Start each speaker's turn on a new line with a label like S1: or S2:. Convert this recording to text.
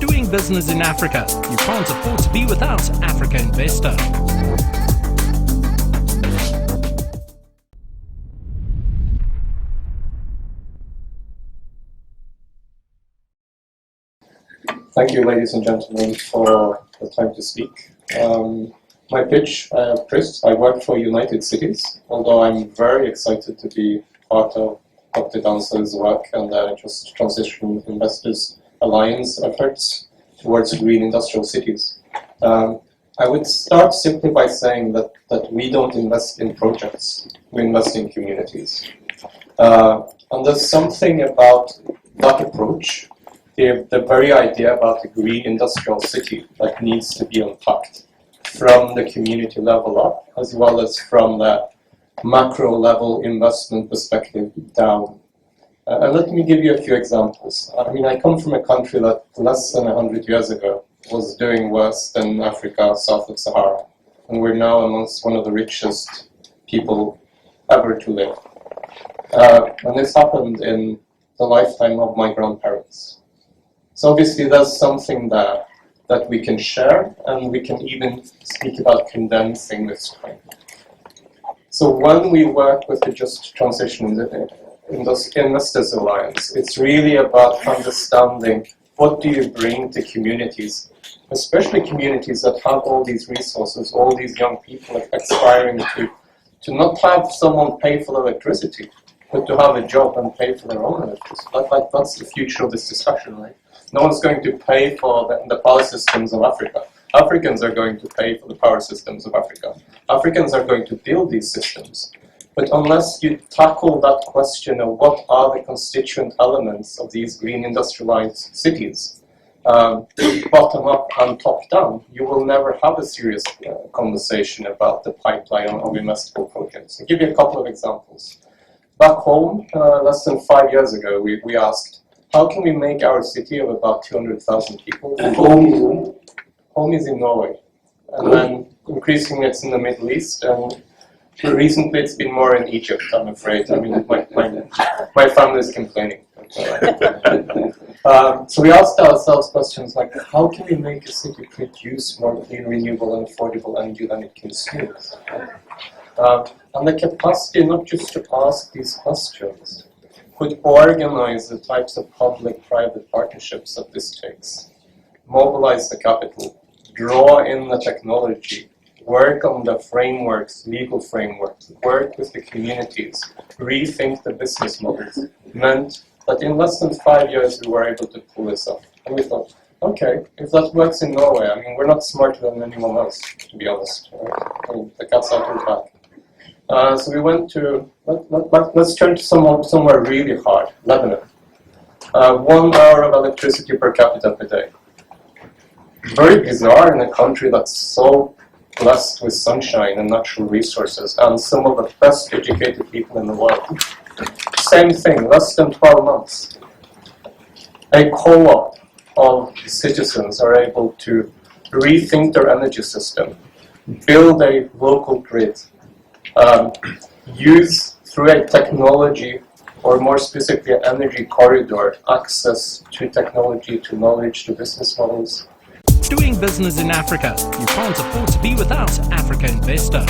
S1: Doing business in Africa. You can't afford to be without Africa Investor.
S2: Thank you, ladies and gentlemen, for the time to speak. My pitch, Chris, I work for United Cities, although I'm very excited to be part of Dr. Dance's work and Just Transition Investors Alliance efforts towards green industrial cities. I would start simply by saying that we don't invest in projects, we invest in communities. And there's something about that approach, the very idea about the green industrial city, that needs to be unpacked from the community level up, as well as from the macro level investment perspective down. And let me give you a few examples. I mean, I come from a country that less than 100 years ago was doing worse than Africa south of Sahara. And we're now amongst one of the richest people ever to live. And this happened in the lifetime of my grandparents. So obviously there's something there that we can share, and we can even speak about condensing this time. So when we work with the Just Transition Investors Alliance, it's really about understanding what do you bring to communities, especially communities that have all these resources, all these young people aspiring to not have someone pay for electricity, but to have a job and pay for their own electricity. That's the future of this discussion, right? No one's going to pay for the power systems of Africa. Africans are going to pay for the power systems of Africa. Africans are going to build these systems. But unless you tackle that question of what are the constituent elements of these green industrialized cities, bottom up and top down, you will never have a serious conversation about the pipeline of investable projects. I'll give you a couple of examples. Back home, less than 5 years ago, we asked, how can we make our city of about 200,000 people? Home is in Norway. And then increasingly it's in the Middle East, and recently it's been more in Egypt, I'm afraid. I mean, my family is complaining. So we asked ourselves questions like, how can we make a city produce more clean, renewable and affordable energy than it consumes? And the capacity not just to ask these questions, could organize the types of public-private partnerships that this takes, mobilize the capital, draw in the technology, work on the frameworks, legal frameworks, work with the communities, rethink the business models, meant that in less than 5 years we were able to pull this off. And we thought, okay, if that works in Norway, I mean, we're not smarter than anyone else, to be honest. Right? I mean, the cat's out of the bag. So we went to, let's turn to somewhere really hard, Lebanon. 1 hour of electricity per capita per day. Very bizarre in a country that's so blessed with sunshine and natural resources and some of the best educated people in the world. Same thing, less than 12 months. A co-op of citizens are able to rethink their energy system, build a local grid, use through a technology, or more specifically an energy corridor, access to technology, to knowledge, to business models.
S1: Doing business in Africa. You can't afford to be without Africa Investor.